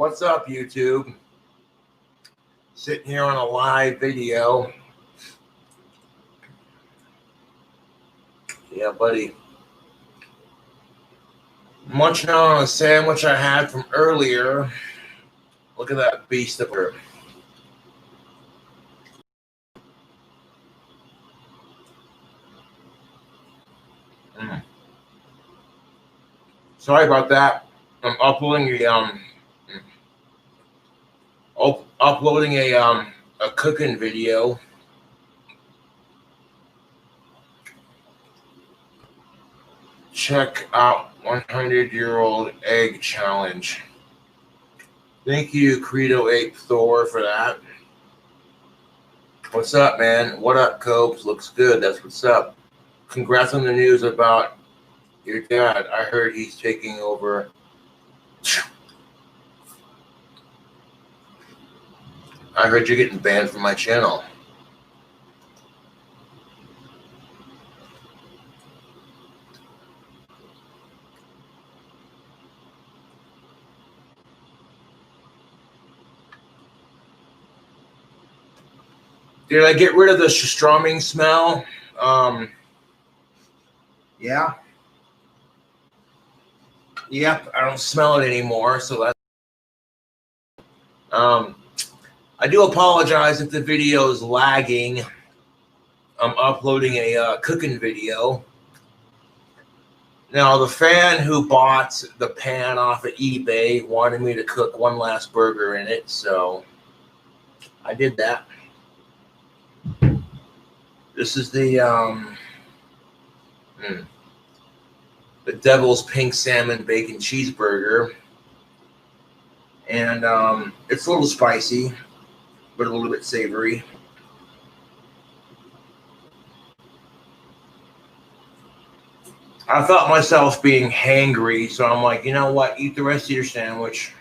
What's up, YouTube? Sitting here on a live video. Yeah, buddy. Munching on a sandwich I had from earlier. Look at that beast of her. Sorry about that. I'm uploading a cooking video. Check out 100-year-old egg challenge. Thank you, Credo Ape Thor, for that. What's up, man? What up, Copes? Looks good. That's what's up. Congrats on the news about your dad. I heard he's taking over. I heard you're getting banned from my channel. Did I get rid of the strumming smell? Yeah. Yep, I don't smell it anymore, so that's I do apologize if the video is lagging. I'm uploading a cooking video. Now, the fan who bought the pan off of eBay wanted me to cook one last burger in it, so I did that. This is the Devil's Pink Salmon Bacon Cheeseburger. And it's a little spicy, but a little bit savory. I felt myself being hangry, so I'm like, you know what? Eat the rest of your sandwich.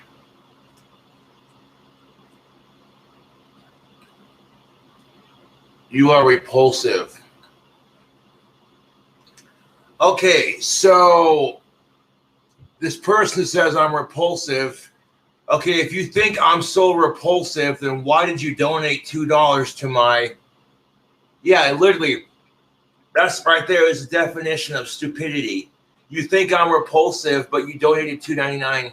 You are repulsive. Okay, so this person says I'm repulsive. Okay, if you think I'm so repulsive, then why did you donate $2 to my... Yeah, literally, that's right there is the definition of stupidity. You think I'm repulsive, but you donated $2.99.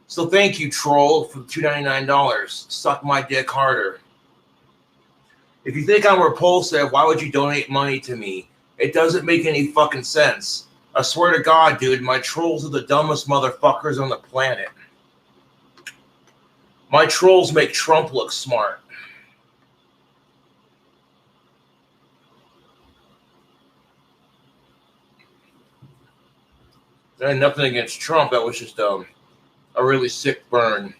So thank you, troll, for $2.99. Suck my dick harder. If you think I'm repulsive, why would you donate money to me? It doesn't make any fucking sense. I swear to God, dude, my trolls are the dumbest motherfuckers on the planet. My trolls make Trump look smart. There ain't nothing against Trump. That was just a really sick burn.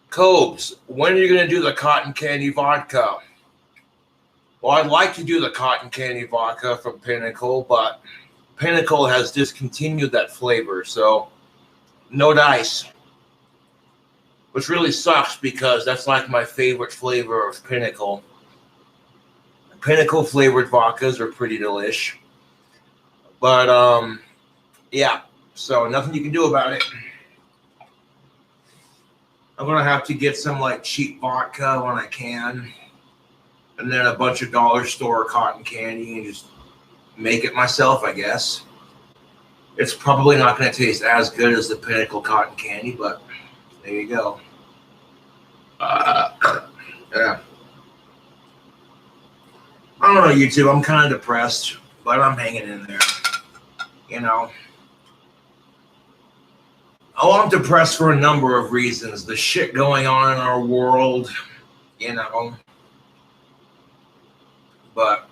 Cobes, when are you going to do the cotton candy vodka? Well, I'd like to do the cotton candy vodka from Pinnacle, but Pinnacle has discontinued that flavor, so no dice. Which really sucks because that's like my favorite flavor of Pinnacle. Pinnacle flavored vodkas are pretty delish. But, yeah, so nothing you can do about it. I'm going to have to get some like cheap vodka when I can. And then a bunch of dollar store cotton candy and just make it myself, I guess. It's probably not going to taste as good as the Pinnacle cotton candy, but there you go. Yeah. I don't know, YouTube. I'm kind of depressed, but I'm hanging in there. You know. Oh, I'm depressed for a number of reasons. The shit going on in our world, you know. But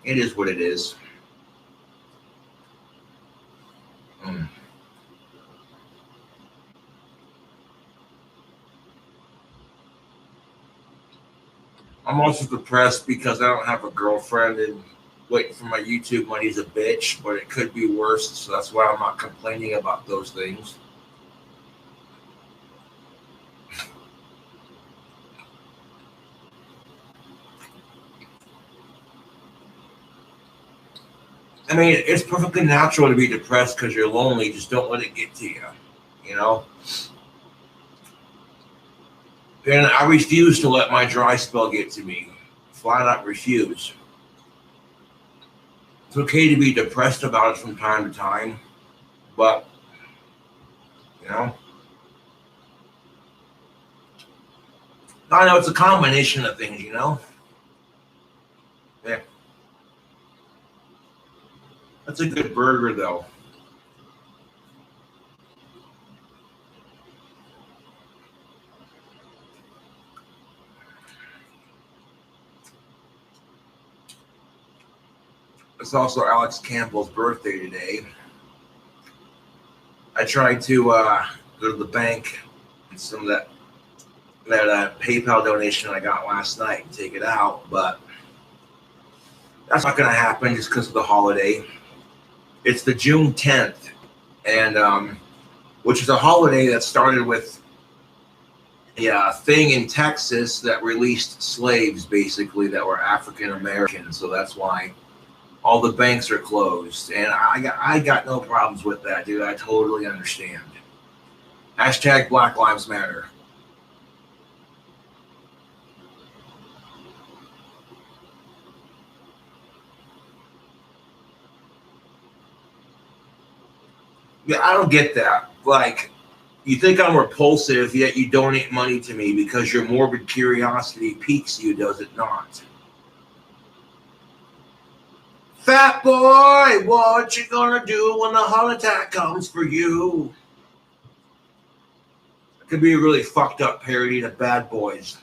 it is what it is. I'm also depressed because I don't have a girlfriend and waiting for my YouTube money's a bitch, but it could be worse, so that's why I'm not complaining about those things. I mean, it's perfectly natural to be depressed because you're lonely. Just don't let it get to you, you know? And I refuse to let my dry spell get to me. Flat out refuse. It's okay to be depressed about it from time to time, but, you know, I know it's a combination of things, you know? Yeah. That's a good burger, though. It's also Alex Campbell's birthday today. I tried to go to the bank and some of that PayPal donation I got last night and take it out, but that's not going to happen just because of the holiday. It's the June 10th, and which is a holiday that started with a thing in Texas that released slaves, basically, that were African American. So that's why all the banks are closed, and I got no problems with that, dude. I totally understand. Hashtag Black Lives Matter. Yeah, I don't get that. Like, you think I'm repulsive, yet you donate money to me because your morbid curiosity piques you, does it not? Fat boy, what you gonna do when the heart attack comes for you? It could be a really fucked up parody to Bad Boys.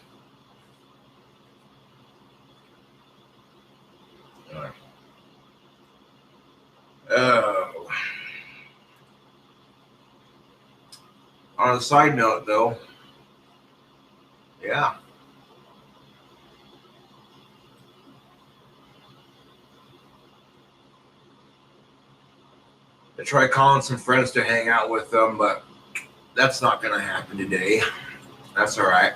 On a side note, though, yeah. I tried calling some friends to hang out with them, but that's not going to happen today. That's all right.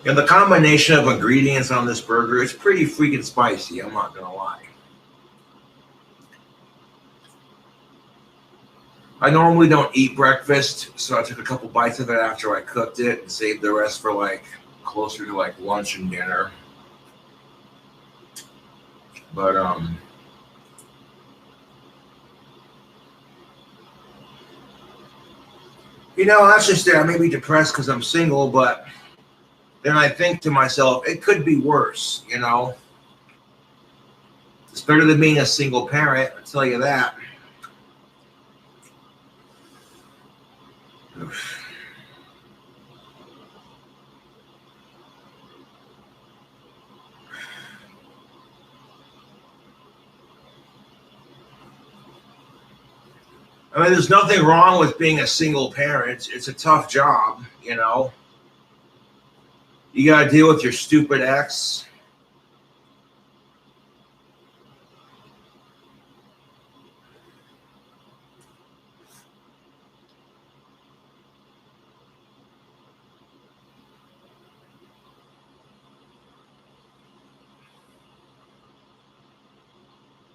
And the combination of ingredients on this burger is pretty freaking spicy, I'm not going to lie. I normally don't eat breakfast, so I took a couple bites of it after I cooked it and saved the rest for like closer to like lunch and dinner. But you know, that's just it. I may be depressed because I'm single, but then I think to myself, it could be worse, you know. It's better than being a single parent, I'll tell you that. I mean, there's nothing wrong with being a single parent. It's a tough job, you know. You got to deal with your stupid ex.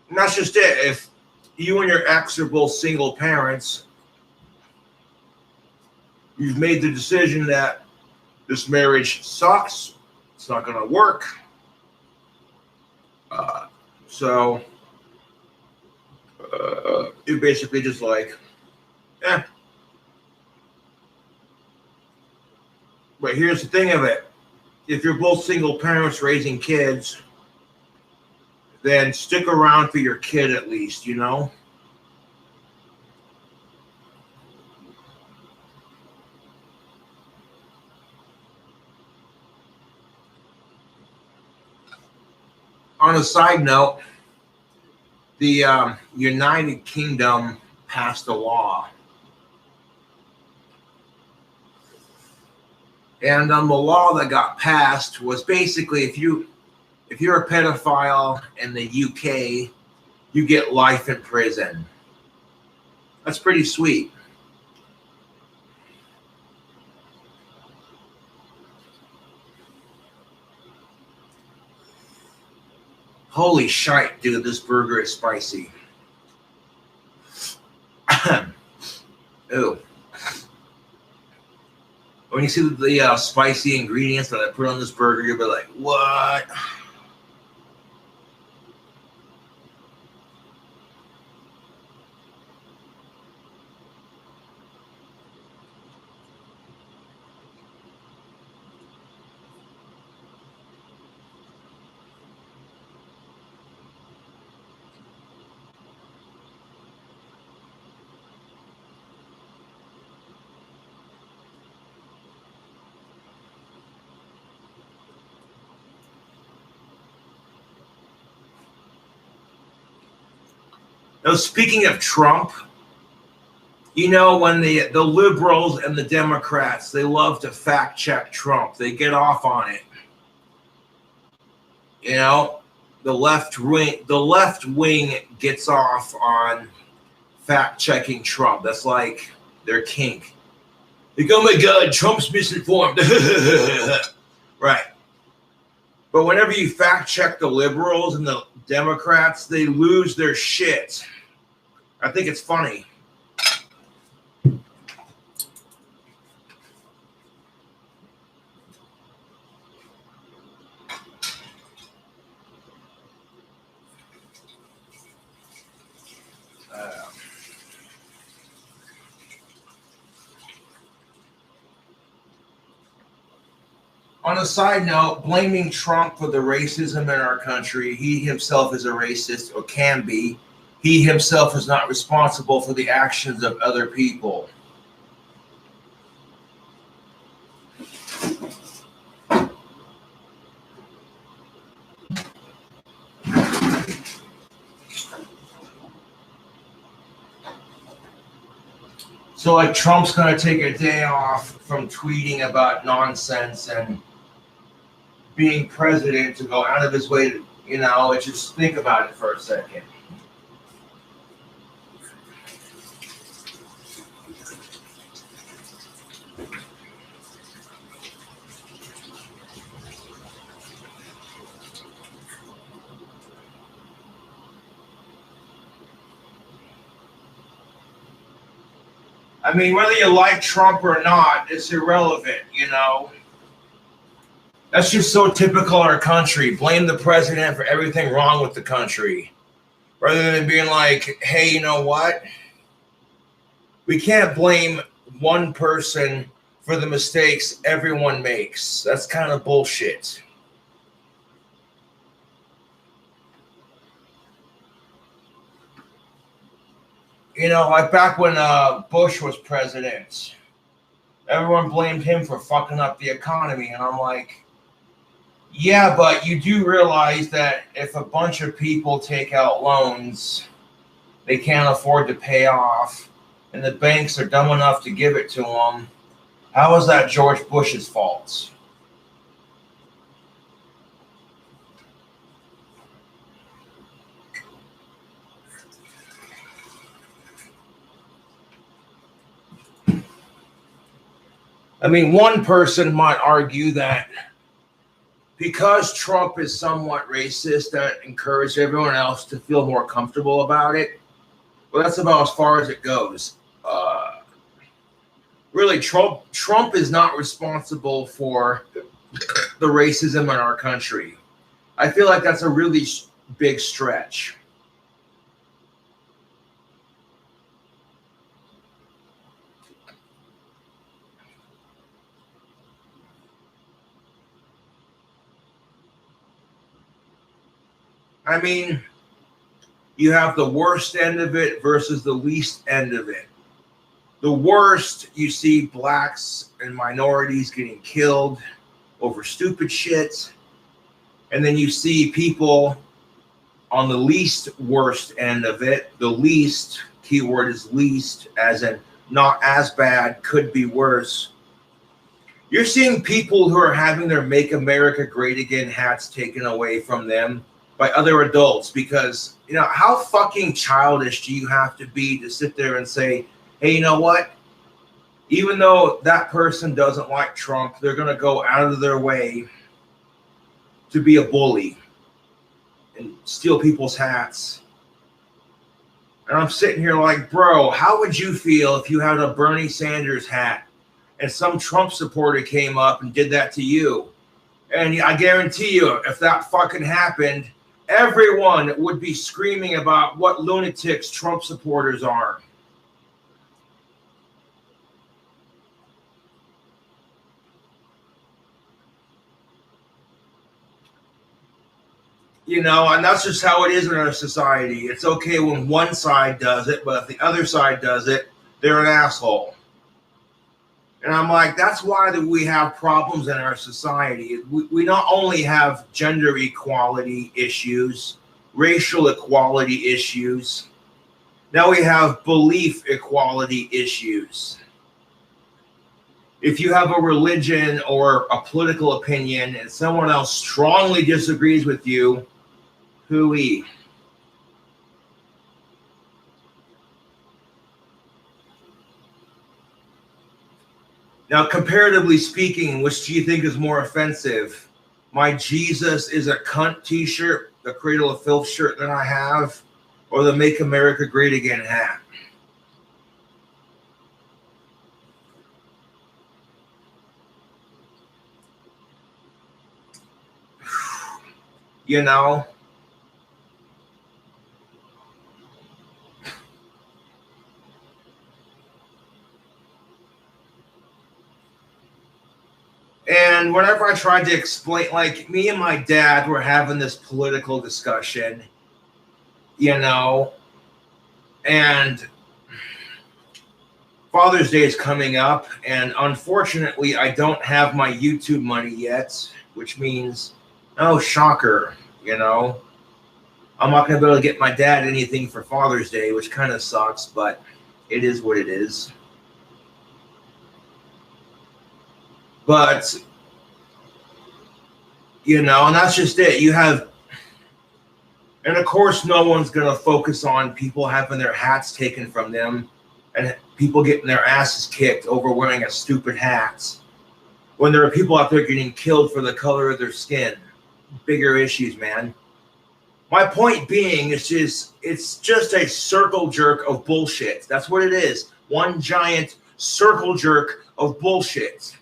And that's just it. If you and your ex are both single parents, you've made the decision that this marriage sucks. It's not going to work. So you're basically just like, eh. But here's the thing of it. If you're both single parents raising kids, then stick around for your kid at least, you know? On a side note, the United Kingdom passed a law. And the law that got passed was basically if you're a pedophile in the UK, you get life in prison. That's pretty sweet. Holy shite, dude, this burger is spicy. Ew. When you see the spicy ingredients that I put on this burger, you'll be like, what? Now, speaking of Trump, you know, when the liberals and the Democrats, they love to fact check Trump. They get off on it. You know, the left wing gets off on fact checking Trump. That's like their kink. Like, oh my God, Trump's misinformed. Right. But whenever you fact check the liberals and the Democrats, they lose their shit. I think it's funny. On a side note, blaming Trump for the racism in our country, he himself is a racist, or can be. He himself is not responsible for the actions of other people. So, like, Trump's going to take a day off from tweeting about nonsense and being president to go out of his way to, you know, just think about it for a second. I mean, whether you like Trump or not, it's irrelevant, you know. That's just so typical our country. Blame the president for everything wrong with the country. Rather than being like, hey, you know what? We can't blame one person for the mistakes everyone makes. That's kind of bullshit. You know, like back when Bush was president, everyone blamed him for fucking up the economy. And I'm like, yeah, but you do realize that if a bunch of people take out loans they can't afford to pay off, and the banks are dumb enough to give it to them, how is that George Bush's fault? I mean, one person might argue that because Trump is somewhat racist, that encouraged everyone else to feel more comfortable about it. Well, that's about as far as it goes. Really, Trump is not responsible for the racism in our country. I feel like that's a really big stretch. I mean, you have the worst end of it versus the least end of it. The worst, you see blacks and minorities getting killed over stupid shit. And then you see people on the least worst end of it. The least, keyword is least, as in not as bad, could be worse. You're seeing people who are having their Make America Great Again hats taken away from them by other adults, because, you know, how fucking childish do you have to be to sit there and say, hey, you know what? Even though that person doesn't like Trump, they're going to go out of their way to be a bully. and steal people's hats. And I'm sitting here like, bro, how would you feel if you had a Bernie Sanders hat and some Trump supporter came up and did that to you? And I guarantee you, if that fucking happened, everyone would be screaming about what lunatics Trump supporters are. You know, and that's just how it is in our society. It's okay when one side does it, but if the other side does it, they're an asshole. And I'm like, that's why we have problems in our society. We not only have gender equality issues, racial equality issues, now we have belief equality issues. If you have a religion or a political opinion and someone else strongly disagrees with you, hooey. Now, comparatively speaking, which do you think is more offensive? My Jesus is a cunt t-shirt, the Cradle of Filth shirt that I have, or the Make America Great Again hat? You know? And whenever I tried to explain, like me and my dad were having this political discussion, you know, and Father's Day is coming up, and unfortunately I don't have my YouTube money yet, which means, oh, shocker, you know, I'm not going to be able to get my dad anything for Father's Day, which kind of sucks, but it is what it is. But, you know, and that's just it. You have, and of course, no one's going to focus on people having their hats taken from them and people getting their asses kicked over wearing a stupid hat when there are people out there getting killed for the color of their skin. Bigger issues, man. My point being is it's just a circle jerk of bullshit. That's what it is. One giant circle jerk of bullshit.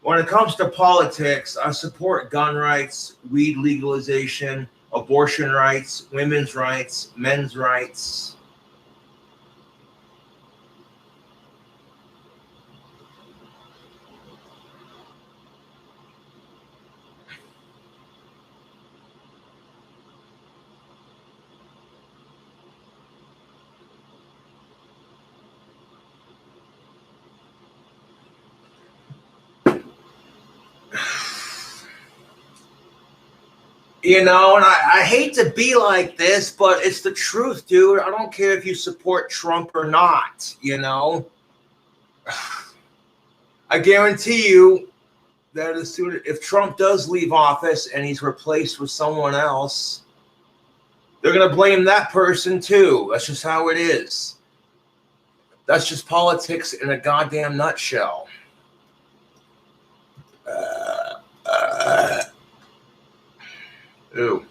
When it comes to politics, I support gun rights, weed legalization, abortion rights, women's rights, men's rights. You know, and I hate to be like this, but it's the truth, dude. I don't care if you support Trump or not, you know. I guarantee you that as soon if Trump does leave office and he's replaced with someone else, they're going to blame that person too. That's just how it is. That's just politics in a goddamn nutshell. Ooh.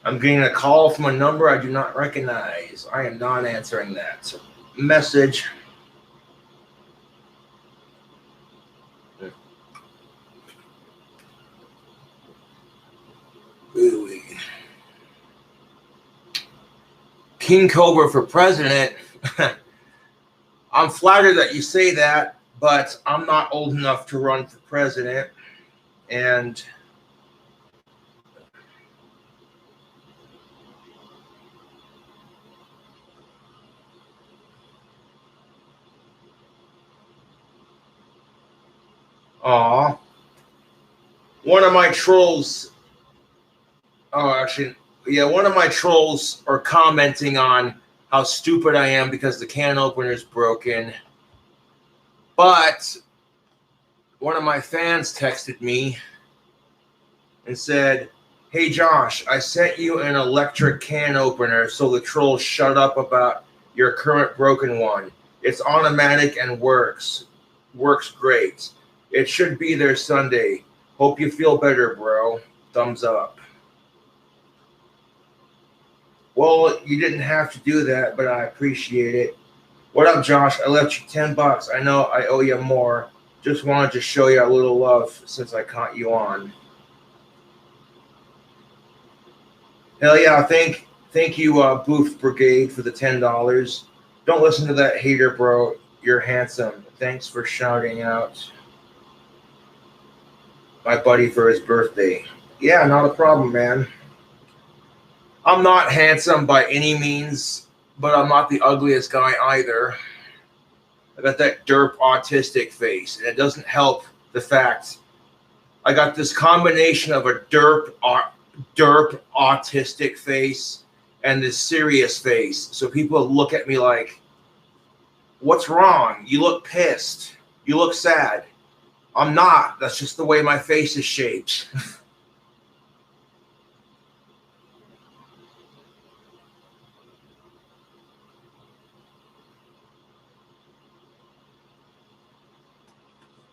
I'm getting a call from a number I do not recognize. I am not answering that. Message. Ooh. King Cobra for president. I'm flattered that you say that, but I'm not old enough to run for president. And one of my trolls, one of my trolls are commenting on how stupid I am because the can opener is broken. But one of my fans texted me and said, hey, Josh, I sent you an electric can opener, so the trolls shut up about your current broken one. It's automatic and works great. It should be there Sunday. Hope you feel better, bro. Thumbs up. Well, you didn't have to do that, but I appreciate it. What up, Josh? I left you $10. I know I owe you more. Just wanted to show you a little love since I caught you on. Hell yeah, thank you, Booth Brigade, for the $10. Don't listen to that hater, bro. You're handsome. Thanks for shouting out my buddy for his birthday. Yeah, not a problem, man. I'm not handsome by any means, but I'm not the ugliest guy either. I got that derp autistic face, and it doesn't help the fact I got this combination of a derp autistic face and this serious face. So people look at me like, what's wrong? You look pissed. You look sad. I'm not. That's just the way my face is shaped.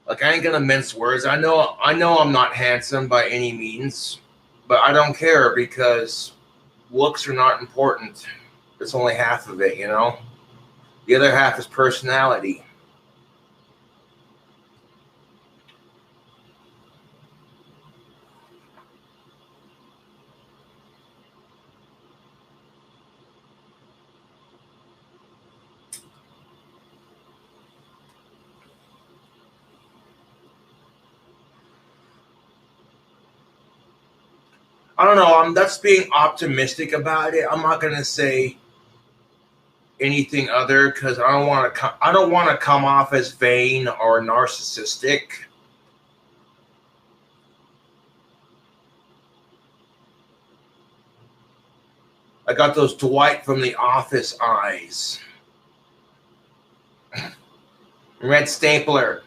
Like, I ain't gonna mince words. I know I'm not handsome by any means, but I don't care because looks are not important. It's only half of it, you know? The other half is personality. I don't know. That's being optimistic about it. I'm not gonna say anything other because I don't want to come off as vain or narcissistic. I got those Dwight from The Office eyes. Red stapler.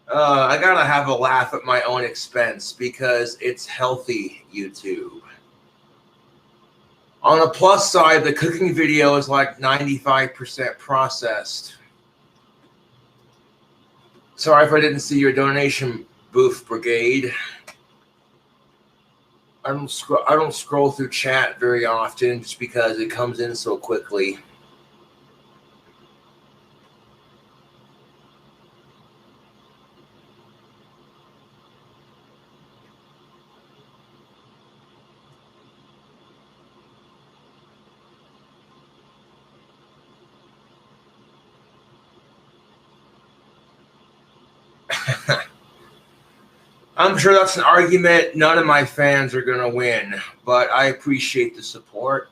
I gotta have a laugh at my own expense because it's healthy YouTube. On the plus side, the cooking video is like 95% processed. Sorry if I didn't see your donation, Booth Brigade. I don't scroll through chat very often just because it comes in so quickly. I'm sure that's an argument none of my fans are going to win, but I appreciate the support.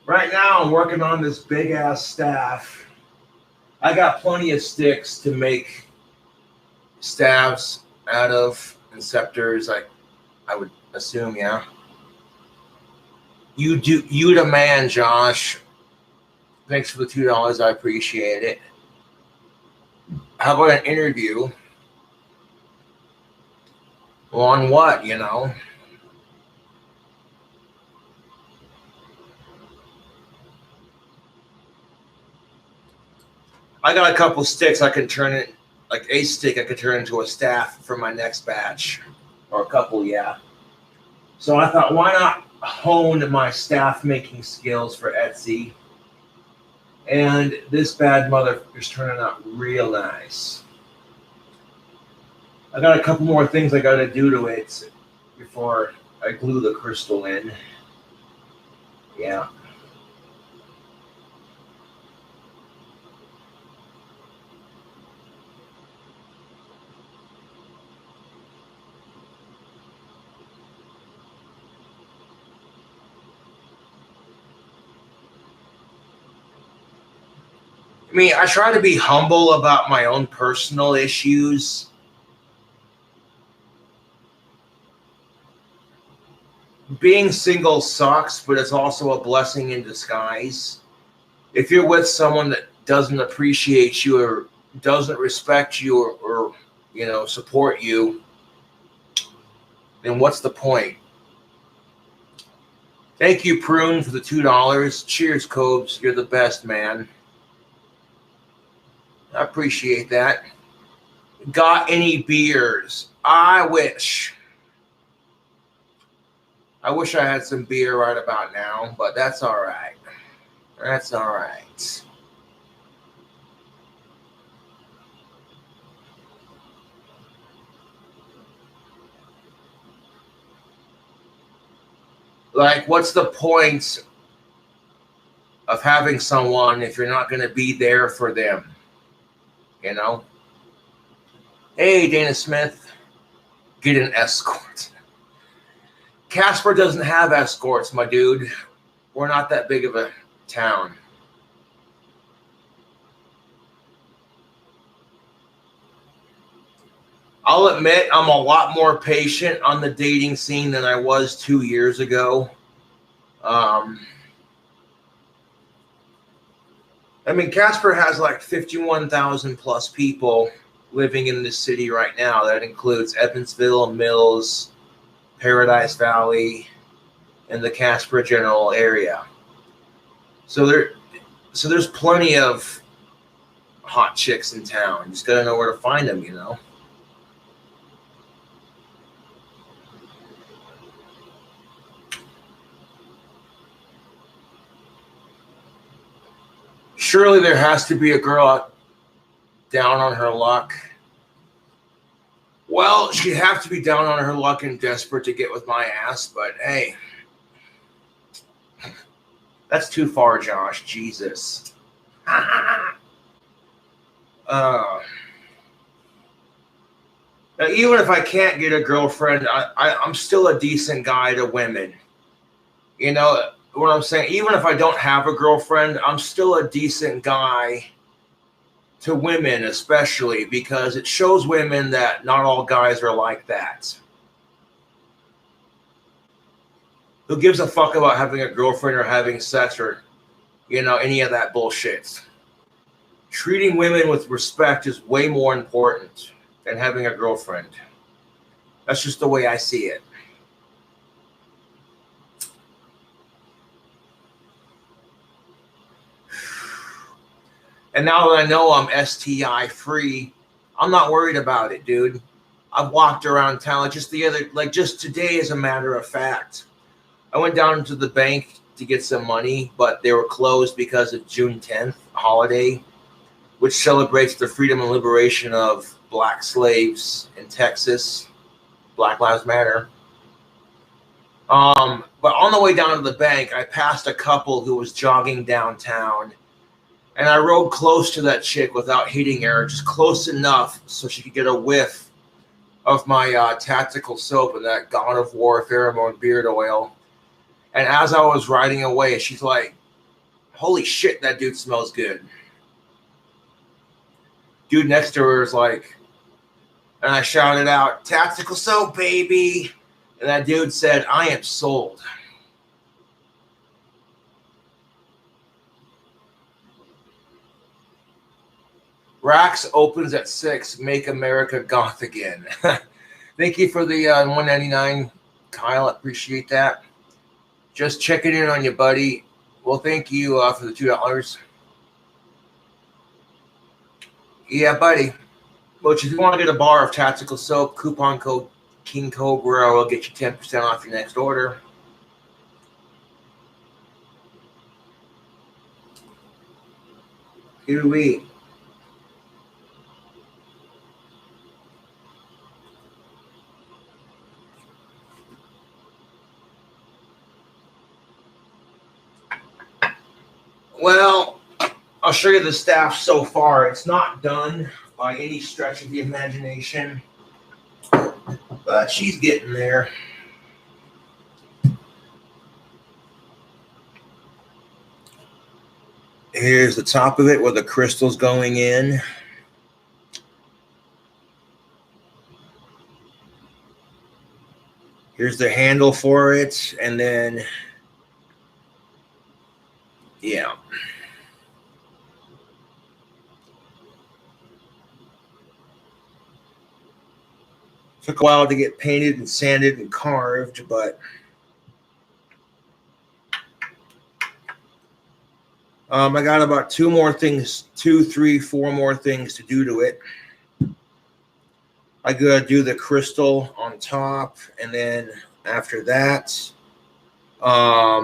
Right now, I'm working on this big-ass staff. I got plenty of sticks to make staves out of and scepters, I would assume, yeah. You the man, Josh. Thanks for the $2. I appreciate it. How about an interview? Well, on what, you know? I got a couple sticks I can turn it, like a stick I could turn into a staff for my next batch. Or a couple, yeah. So I thought, why not hone my staff making skills for Etsy? And this bad mother is turning out real nice. I got a couple more things I got to do to it before I glue the crystal in. Yeah. I mean, I try to be humble about my own personal issues. Being single sucks, but it's also a blessing in disguise. If you're with someone that doesn't appreciate you or doesn't respect you or you know, support you, then what's the point? Thank you, Prune, for the $2. Cheers, Cobes. You're the best, man. I appreciate that. Got any beers? I wish. I wish I had some beer right about now, but that's all right. That's all right. Like, what's the point of having someone if you're not going to be there for them? You know? Hey, Dana Smith, get an escort. Casper doesn't have escorts, my dude. We're not that big of a town. I'll admit I'm a lot more patient on the dating scene than I was 2 years ago. I mean, Casper has like 51,000 plus people living in this city right now. That includes Evansville, Mills, Paradise Valley, and the Casper general area. So there's plenty of hot chicks in town. You just gotta know where to find them, you know. Surely there has to be a girl out down on her luck. Well, she'd have to be down on her luck and desperate to get with my ass, but hey, that's too far, Josh. Jesus. Now, even if I can't get a girlfriend, I'm still a decent guy to women. You know what I'm saying? Even if I don't have a girlfriend, I'm still a decent guy to women, especially because it shows women that not all guys are like that. Who gives a fuck about having a girlfriend or having sex or, you know, any of that bullshit? Treating women with respect is way more important than having a girlfriend. That's just the way I see it. And now that I know I'm STI free, I'm not worried about it, dude. I've walked around town just today, as a matter of fact. I went down to the bank to get some money, but they were closed because of June 10th holiday, which celebrates the freedom and liberation of black slaves in Texas. Black Lives Matter. But on the way down to the bank, I passed a couple who was jogging downtown. And I rode close to that chick without hitting her, just close enough so she could get a whiff of my tactical soap and that God of War pheromone beard oil. And as I was riding away, she's like, holy shit, that dude smells good. Dude next to her is like, and I shouted out, tactical soap, baby. And that dude said, I am sold. Rax opens at 6. Make America goth again. Thank you for the $1.99, Kyle. I appreciate that. Just checking in on you, buddy. Well, thank you for the $2. Yeah, buddy. Which if you want to get a bar of tactical soap, coupon code KINGCOBRA will get you 10% off your next order. Here we. Well, I'll show you the staff so far. It's not done by any stretch of the imagination, but she's getting there. Here's the top of it where the crystal's going in. Here's the handle for it, and then, yeah. Took a while to get painted and sanded and carved, but I got about 2 more things, 2, 3, 4 more things to do to it. I gotta do the crystal on top, and then after that, I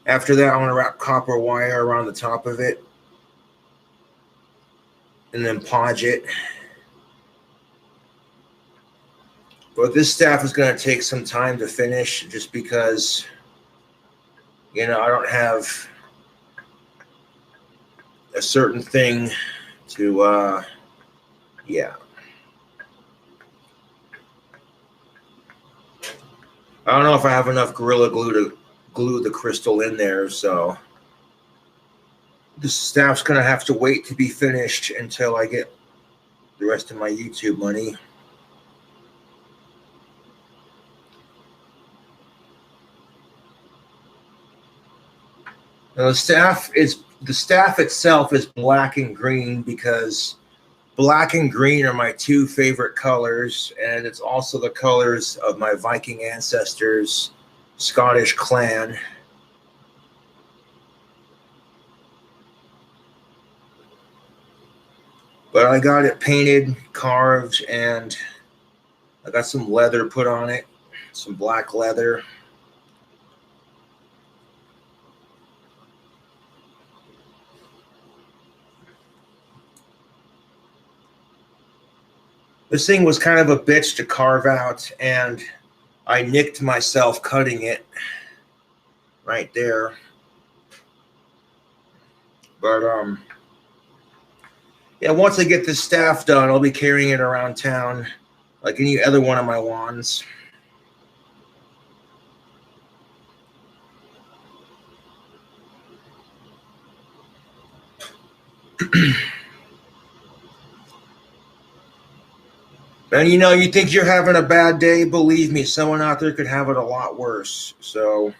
want to wrap copper wire around the top of it, and then podge it. But this staff is going to take some time to finish, just because, you know, I don't have a certain thing to, yeah. I don't know if I have enough Gorilla Glue to glue the crystal in there, so this staff's going to have to wait to be finished until I get the rest of my YouTube money. Now, the staff itself is black and green because black and green are my 2 favorite colors, and it's also the colors of my Viking ancestors' Scottish clan. But I got it painted, carved, and I got some leather put on it, some black leather. This thing was kind of a bitch to carve out, and I nicked myself cutting it right there. But yeah, once I get this staff done, I'll be carrying it around town like any other one of my wands. And you know, you think you're having a bad day, believe me, someone out there could have it a lot worse. So,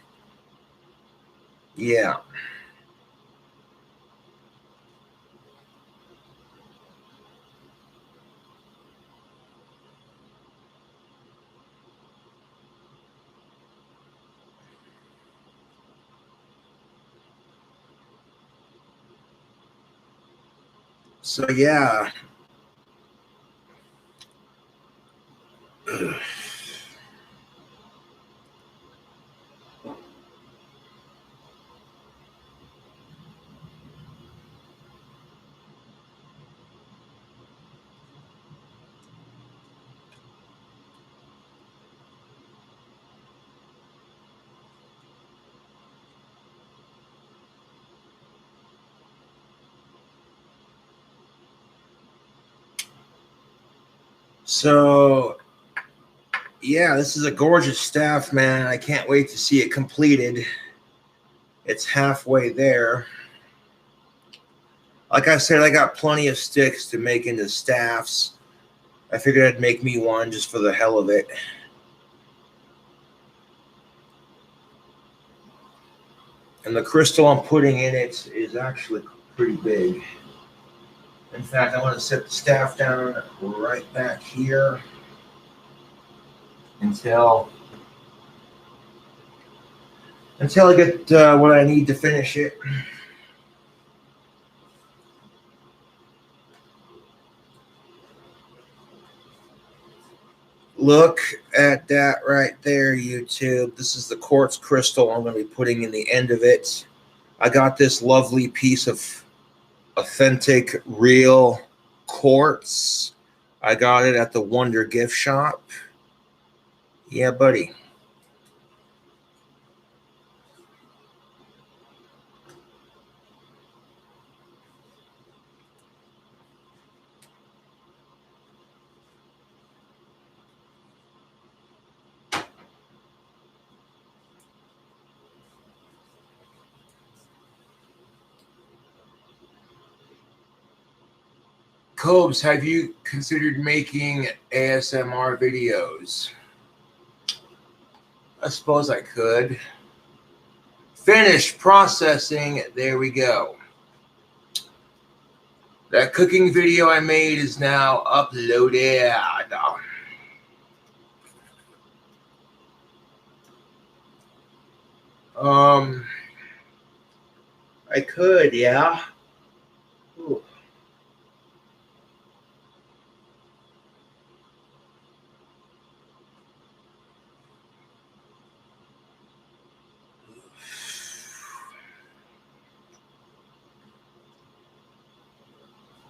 yeah. So, yeah. So, yeah, this is a gorgeous staff, man. I can't wait to see it completed. It's halfway there. Like I said, I got plenty of sticks to make into staffs. I figured I'd make me one just for the hell of it. And the crystal I'm putting in it is actually pretty big. In fact, I want to set the staff down right back here until I get what I need to finish it. Look at that right there, YouTube. This is the quartz crystal I'm going to be putting in the end of it. I got this lovely piece of authentic, real quartz. I got it at the Wonder Gift Shop. Yeah, buddy. Cobes, have you considered making ASMR videos? I suppose I could. Finish processing. There we go. That cooking video I made is now uploaded. I could, yeah. Ooh.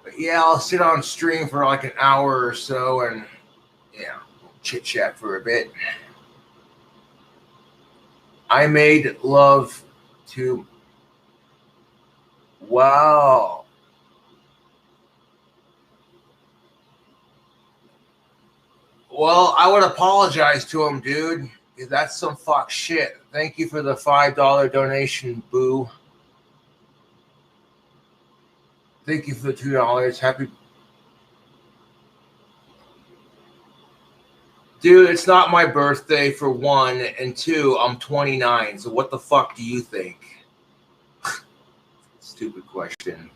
But yeah, I'll sit on stream for like an hour or so and yeah, chit chat for a bit. I made love to. Wow. Well, I would apologize to him, dude. That's some fuck shit. Thank you for the $5 donation, boo. Thank you for the $2. Happy. Dude, it's not my birthday for one, and two, I'm 29. So what the fuck do you think? Stupid question.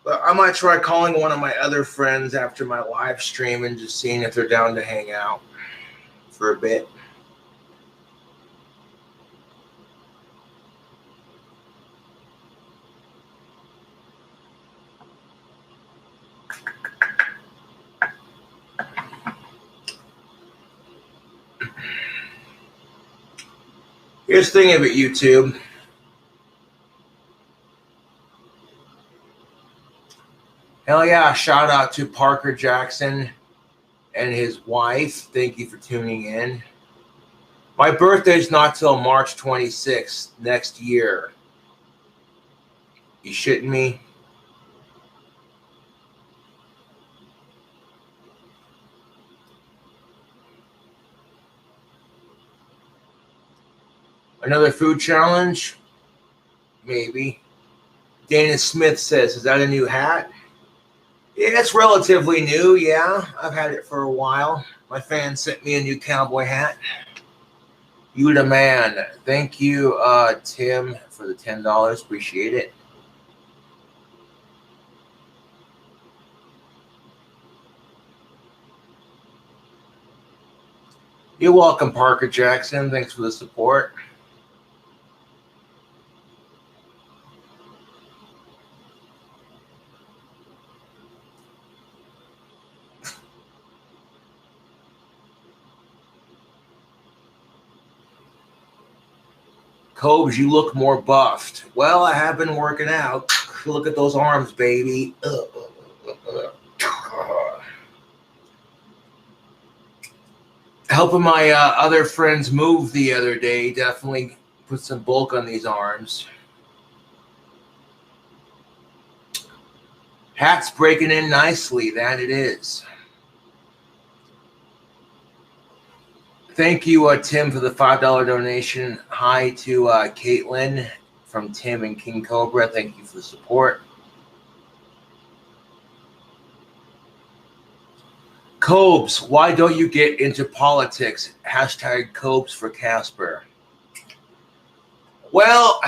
But I might try calling one of my other friends after my live stream and just seeing if they're down to hang out for a bit. Here's the thing of it, YouTube. Hell yeah, shout out to Parker Jackson and his wife. Thank you for tuning in. My birthday's not till March 26th next year. You shitting me? Another food challenge? Maybe. Dana Smith says, is that a new hat? Yeah, it's relatively new, yeah. I've had it for a while. My fans sent me a new cowboy hat. You the man. Thank you, Tim, for the $10. Appreciate it. You're welcome, Parker Jackson. Thanks for the support. Cobes, you look more buffed. Well, I have been working out. Look at those arms, baby. Helping my other friends move the other day definitely put some bulk on these arms. Hat's breaking in nicely, that it is. Thank you, Tim, for the $5 donation. Hi to Caitlin from Tim and King Cobra. Thank you for the support. Cobes, why don't you get into politics? Hashtag Cobes for Casper. Well,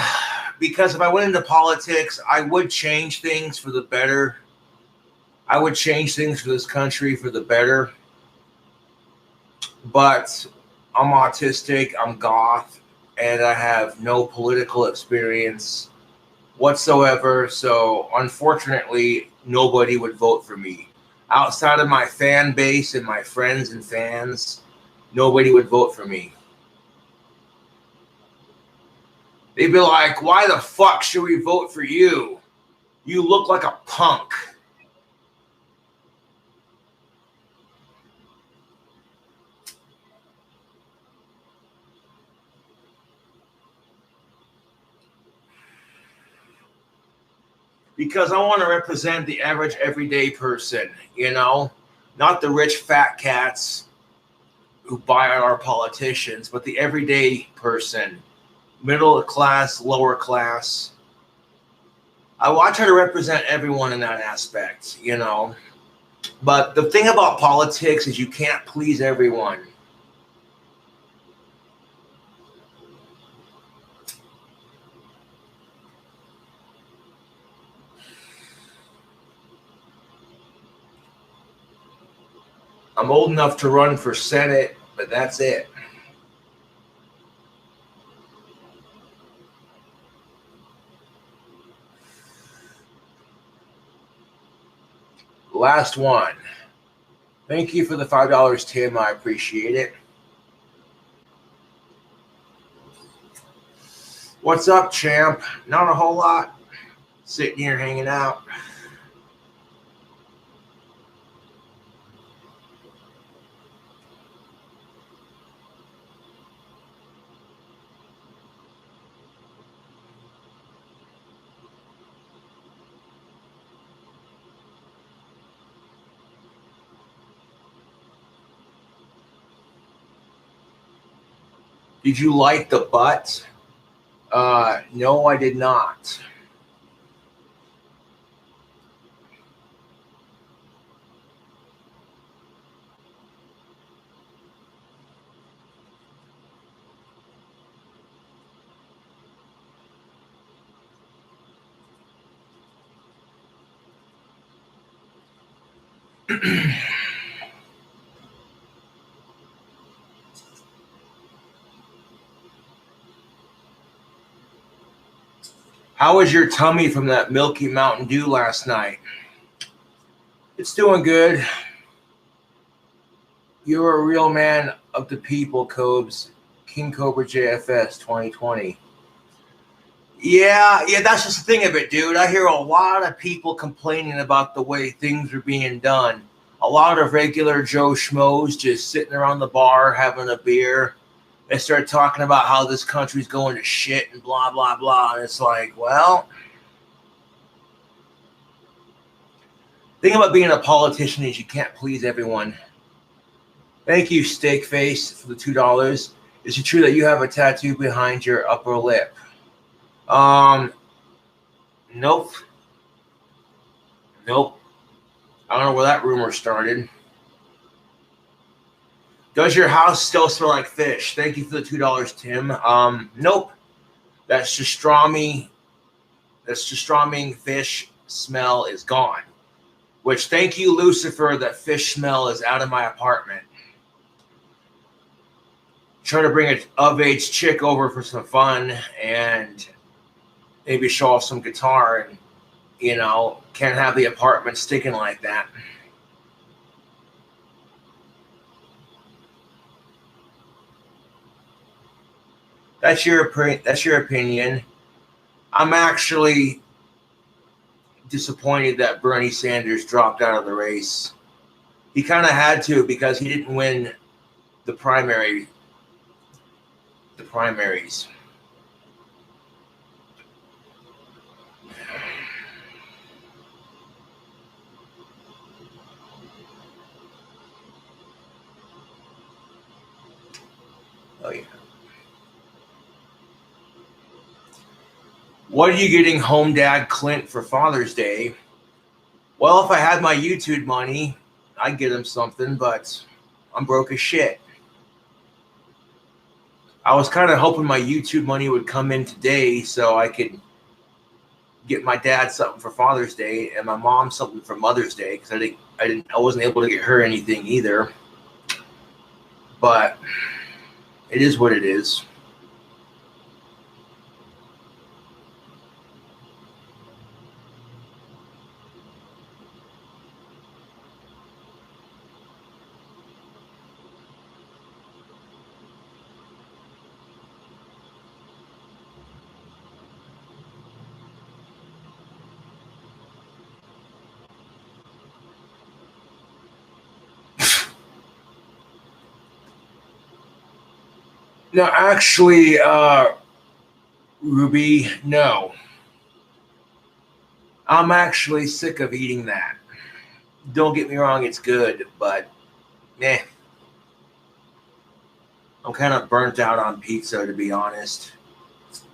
because if I went into politics, I would change things for the better. I would change things for this country for the better. But I'm autistic, I'm goth, and I have no political experience whatsoever. So unfortunately, nobody would vote for me. Outside of my fan base and my friends and fans, nobody would vote for me. They'd be like, why the fuck should we vote for you? You look like a punk. Because I want to represent the average everyday person, you know, not the rich fat cats who buy our politicians, but the everyday person, middle class, lower class. I try to represent everyone in that aspect, you know. But the thing about politics is you can't please everyone. I'm old enough to run for Senate, but that's it. Last one. Thank you for the $5, Tim. I appreciate it. What's up, champ? Not a whole lot. Sitting here hanging out. Did you like the butt? No, I did not. How was your tummy from that milky Mountain Dew last night? It's doing good. You're a real man of the people, Cobes. King Cobra JFS 2020. Yeah, that's just the thing of it, dude. I hear a lot of people complaining about the way things are being done. A lot of regular Joe Schmoes just sitting around the bar having a beer. They start talking about how this country's going to shit and blah, blah, blah. And it's like, well, the thing about being a politician is you can't please everyone. Thank you, Steakface, for the $2. Is it true that you have a tattoo behind your upper lip? Nope. Nope. I don't know where that rumor started. Does your house still smell like fish? Thank you for the $2, Tim. Nope. That pastrami fish smell is gone. Which, thank you, Lucifer, that fish smell is out of my apartment. Try to bring an of-age chick over for some fun and maybe show off some guitar and, can't have the apartment stinking like that. That's your opinion. I'm actually disappointed that Bernie Sanders dropped out of the race. He kind of had to because he didn't win the primaries. Oh yeah. What are you getting home dad Clint for Father's Day? Well, if I had my YouTube money, I'd get him something, but I'm broke as shit. I was kind of hoping my YouTube money would come in today so I could get my dad something for Father's Day and my mom something for Mother's Day because I wasn't able to get her anything either. But it is what it is. No, actually, Ruby, no. I'm actually sick of eating that. Don't get me wrong, it's good, but meh. I'm kind of burnt out on pizza, to be honest.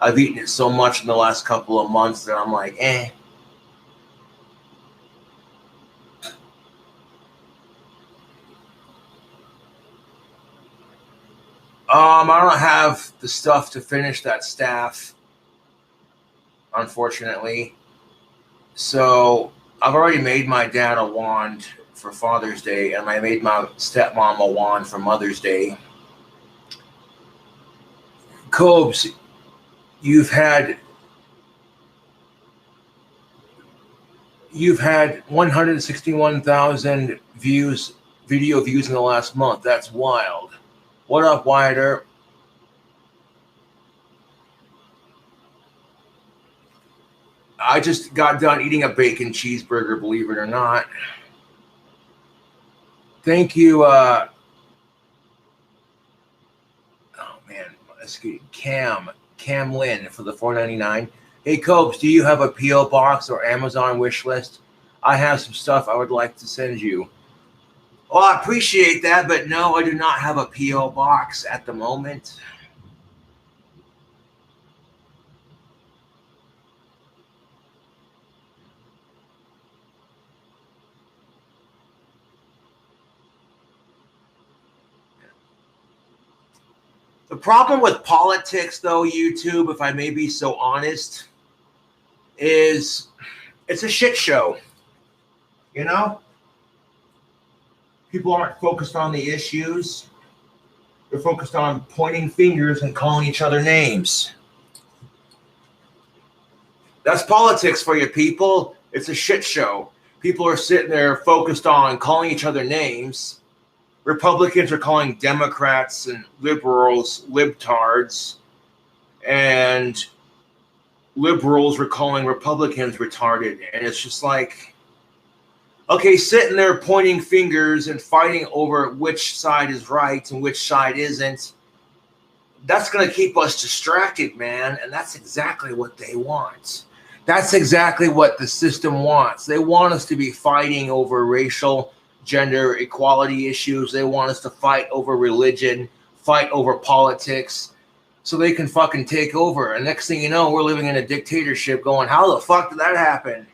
I've eaten it so much in the last couple of months that I'm like, eh. I don't have the stuff to finish that staff, unfortunately. So I've already made my dad a wand for Father's Day, and I made my stepmom a wand for Mother's Day. Cobes, you've had 161,000 video views in the last month. That's wild. What up, Wilder? I just got done eating a bacon cheeseburger, believe it or not. Thank you. Oh man, let's get Cam Lynn for the $4.99. Hey Cobes, do you have a PO box or Amazon wish list? I have some stuff I would like to send you. Well, I appreciate that, but no, I do not have a PO box at the moment. The problem with politics, though, YouTube, if I may be so honest, is it's a shit show. You know? People aren't focused on the issues. They're focused on pointing fingers and calling each other names. That's politics for you people. It's a shit show. People are sitting there focused on calling each other names. Republicans are calling Democrats and liberals libtards, and liberals are calling Republicans retarded. And it's just like, okay, sitting there pointing fingers and fighting over which side is right and which side isn't, that's going to keep us distracted, man. And that's exactly what they want. That's exactly what the system wants. They want us to be fighting over racial, gender equality issues. They want us to fight over religion, fight over politics, so they can fucking take over. And next thing you know, we're living in a dictatorship going, how the fuck did that happen?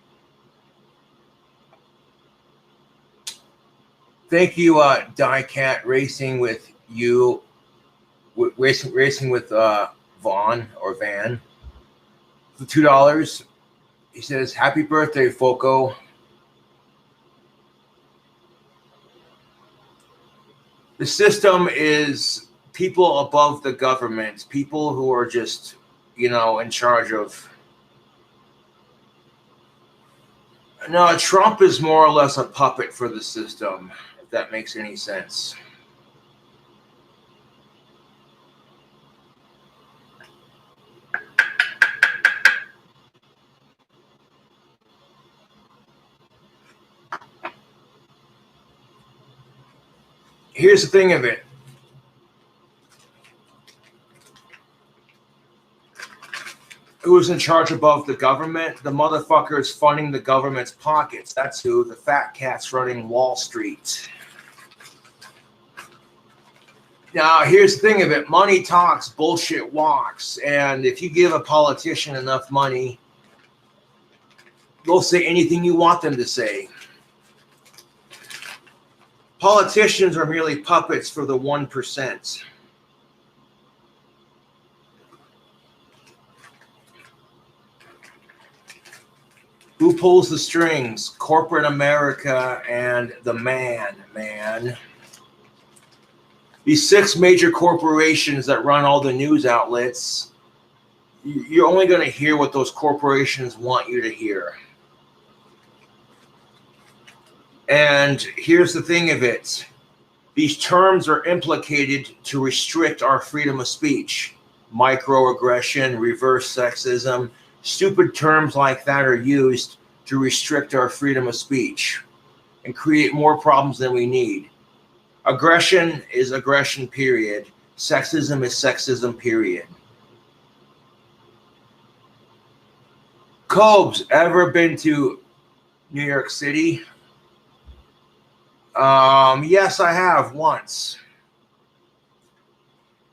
Thank you, Diecat Racing with you, racing with Vaughn or Van. For $2. He says, happy birthday, Foco. The system is people above the government, people who are just, you know, in charge of. No, Trump is more or less a puppet for the system, if that makes any sense. Here's the thing of it. Who's in charge above the government? The motherfucker is funding the government's pockets. That's who. The fat cat's running Wall Street. Now, here's the thing of it. Money talks, bullshit walks. And if you give a politician enough money, they'll say anything you want them to say. Politicians are merely puppets for the 1%. Who pulls the strings? Corporate America and the man. These 6 major corporations that run all the news outlets, you're only going to hear what those corporations want you to hear. And here's the thing of it. These terms are implicated to restrict our freedom of speech. Microaggression, reverse sexism, stupid terms like that are used to restrict our freedom of speech and create more problems than we need. Aggression is aggression, period. Sexism is sexism, period. Cobes, ever been to New York City? Yes, I have once.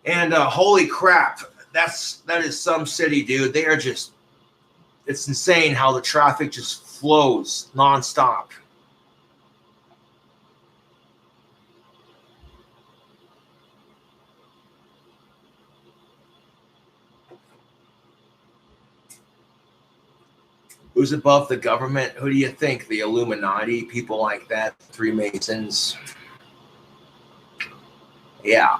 And holy crap, that is some city, dude. They are just, it's insane how the traffic just flows nonstop. Who's above the government? Who do you think? The Illuminati, people like that, Freemasons. Yeah.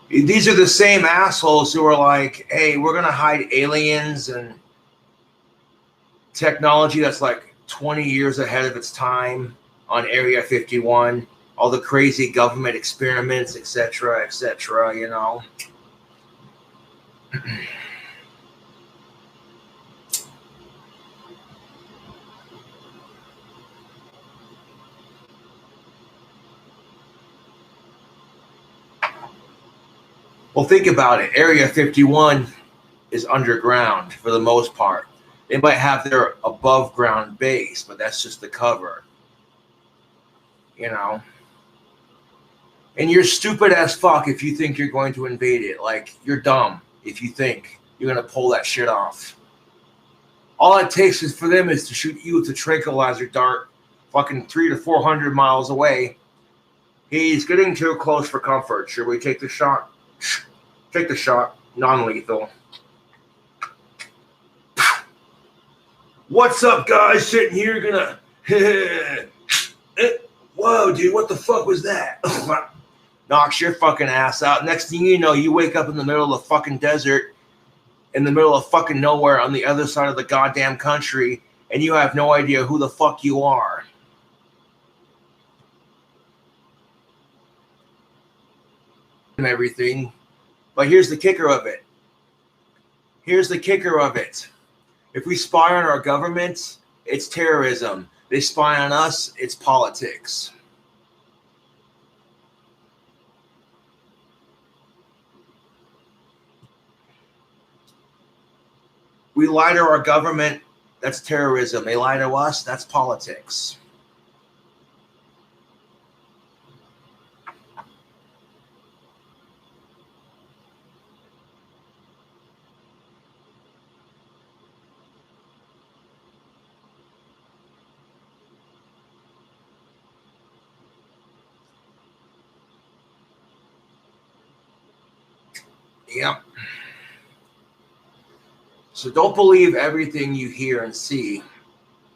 These are the same assholes who are like, hey, we're going to hide aliens and technology that's like 20 years ahead of its time on Area 51, all the crazy government experiments, etc., you know. Well, think about it. Area 51 is underground for the most part. They might have their above ground base, but that's just the cover. You know? And you're stupid as fuck if you think you're going to invade it. Like, you're dumb if you think you're going to pull that shit off. All it takes is for them is to shoot you with a tranquilizer dart fucking 300 to 400 miles away. He's getting too close for comfort. Should we take the shot? Take the shot. Non-lethal. What's up, guys? Sitting here gonna... Whoa, dude, what the fuck was that? Knocks your fucking ass out. Next thing you know, you wake up in the middle of the fucking desert, in the middle of fucking nowhere on the other side of the goddamn country, and you have no idea who the fuck you are. And everything. But here's the kicker of it. Here's the kicker of it. If we spy on our government, it's terrorism. They spy on us, it's politics. We lie to our government, that's terrorism. They lie to us, that's politics. Yep. So don't believe everything you hear and see.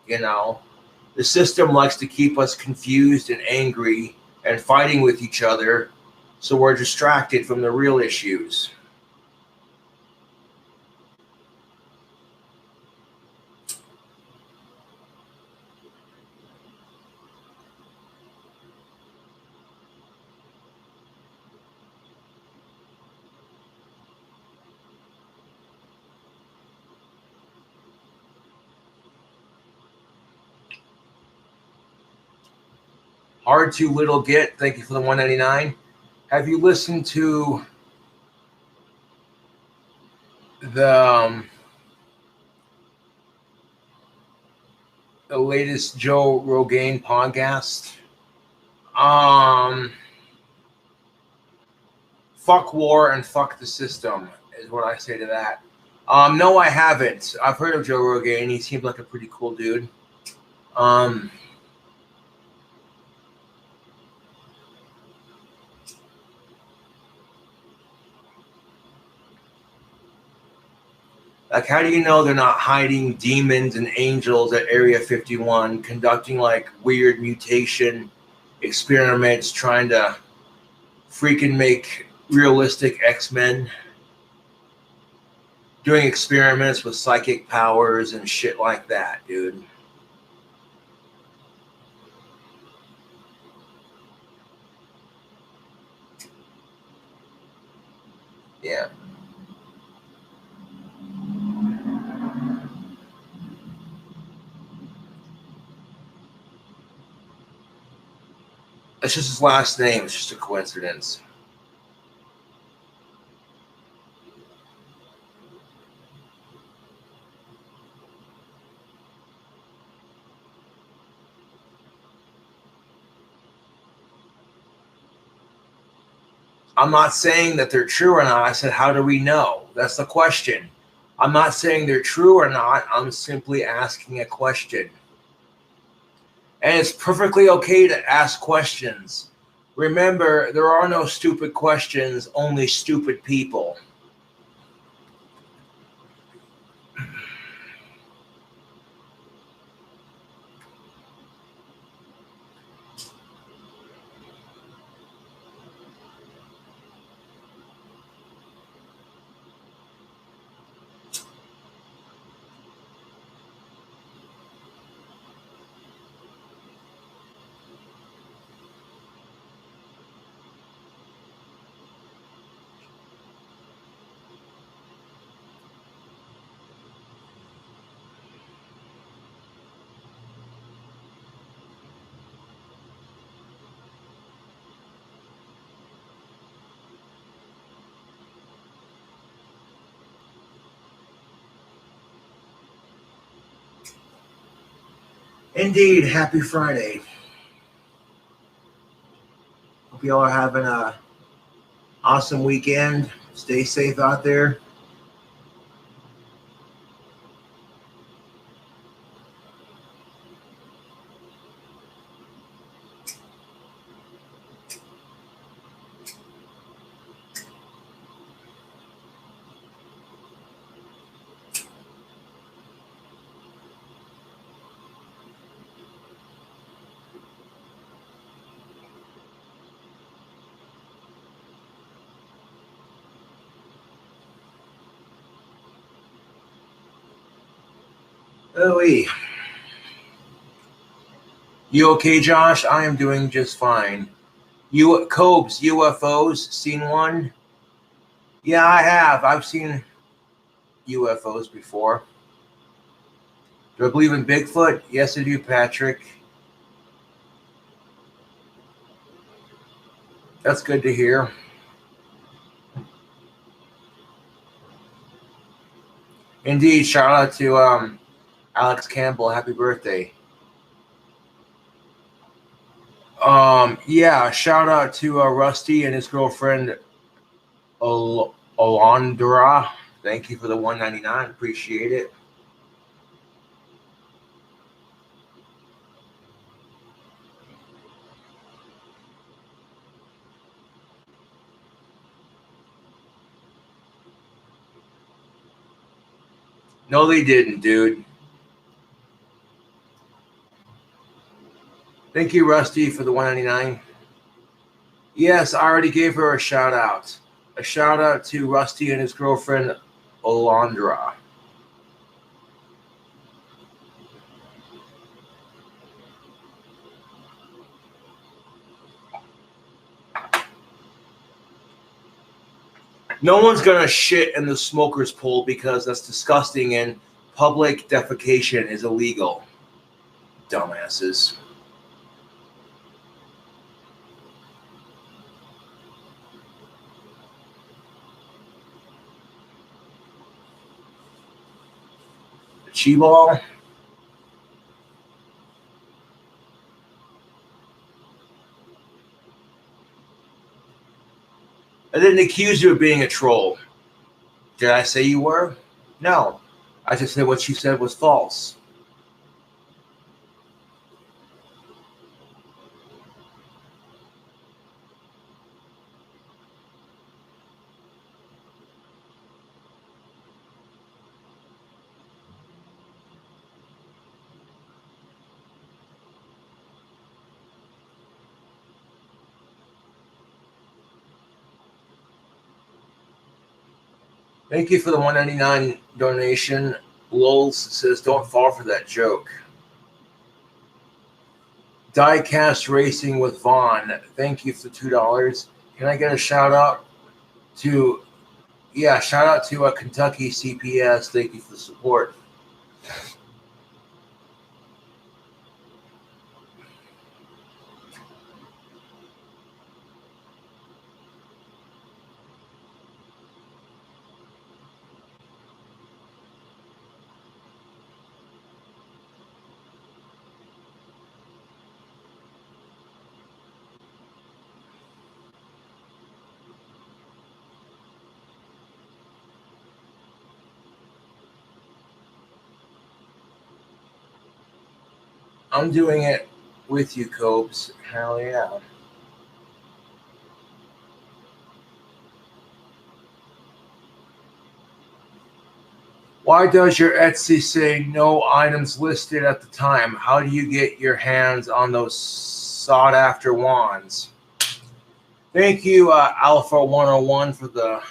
You know, the system likes to keep us confused and angry and fighting with each other, so we're distracted from the real issues. Hard to little get. Thank you for the 199. Have you listened to the latest Joe Rogan podcast? Fuck war and fuck the system is what I say to that. No, I haven't. I've heard of Joe Rogan. He seems like a pretty cool dude. Like, how do you know they're not hiding demons and angels at Area 51, conducting like weird mutation experiments, trying to freaking make realistic X-Men, doing experiments with psychic powers and shit like that, dude? Yeah. That's just his last name. It's just a coincidence. I'm not saying that they're true or not. I said, how do we know? That's the question. I'm not saying they're true or not. I'm simply asking a question. And it's perfectly okay to ask questions. Remember, there are no stupid questions, only stupid people. Indeed, happy Friday. Hope you all are having a awesome weekend. Stay safe out there. Oh, you okay, Josh? I am doing just fine. Cobes, UFOs, seen one? Yeah, I have. I've seen UFOs before. Do I believe in Bigfoot? Yes, I do, Patrick. That's good to hear. Indeed, shout out to Alex Campbell. Happy birthday. Yeah, shout out to Rusty and his girlfriend Alondra. Thank you for the $1.99. Appreciate it. No, they didn't, dude. Thank you, Rusty, for the $1.99. Yes, I already gave her a shout out. A shout out to Rusty and his girlfriend Alondra. No one's gonna shit in the smoker's pool because that's disgusting and public defecation is illegal. Dumbasses. Chi-ball. I didn't accuse you of being a troll. Did I say you were? No. I just said what you said was false. Thank you for the $1.99 donation. Lowell says, don't fall for that joke. Diecast Racing with Vaughn. Thank you for $2. Can I get a shout out to, shout out to a Kentucky CPS. Thank you for the support. I'm doing it with you, Copes. Hell yeah. Why does your Etsy say no items listed at the time? How do you get your hands on those sought after wands? Thank you, Alpha 101, for the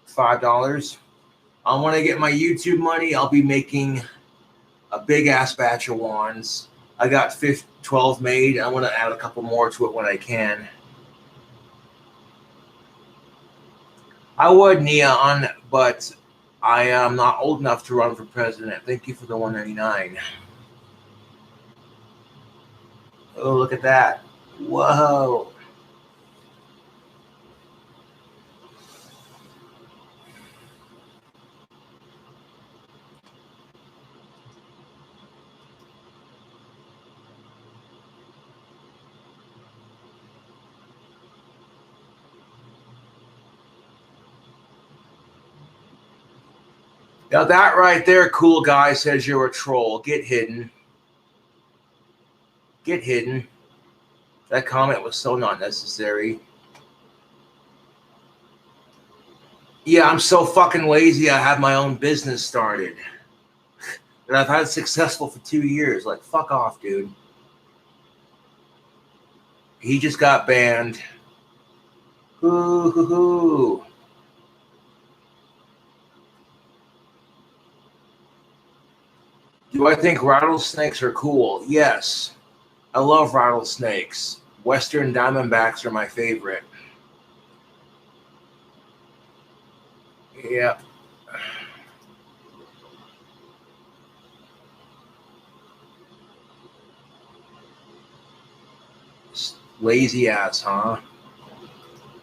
$5. When I get my YouTube money, I'll be making a big ass batch of wands. I got 12 made. I want to add a couple more to it when I can. I would, Neon, but I am not old enough to run for president. Thank you for the $1.99. Oh, look at that. Whoa. Now that right there, cool guy, says you're a troll. Get hidden. Get hidden. That comment was so not necessary. Yeah, I'm so fucking lazy. I have my own business started. And I've had it successful for 2 years. Like, fuck off, dude. He just got banned. Hoo hoo hoo. Do I think rattlesnakes are cool? Yes. I love rattlesnakes. Western diamondbacks are my favorite. Yeah. Lazy ass, huh?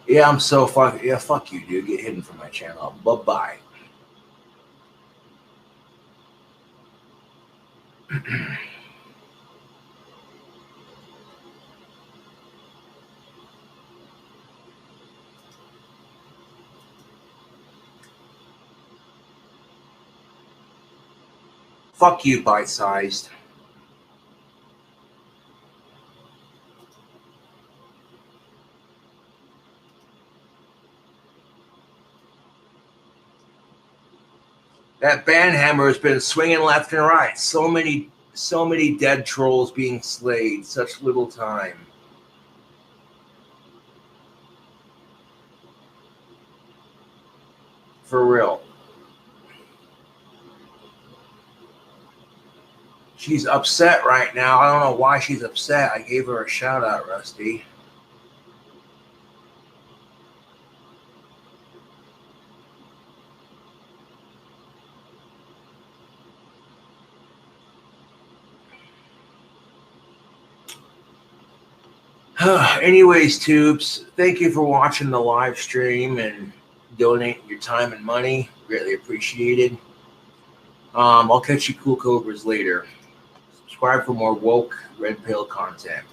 Yeah, I'm so fuck. Yeah, fuck you, dude. Get hidden from my channel. Bye-bye. Fuck you, bite-sized. That banhammer has been swinging left and right. So many dead trolls being slayed. Such little time. For real. She's upset right now. I don't know why she's upset. I gave her a shout out, Rusty. Anyways, tubes, thank you for watching the live stream and donating your time and money. Greatly appreciated. I'll catch you cool cobras later. Subscribe for more woke red pill content.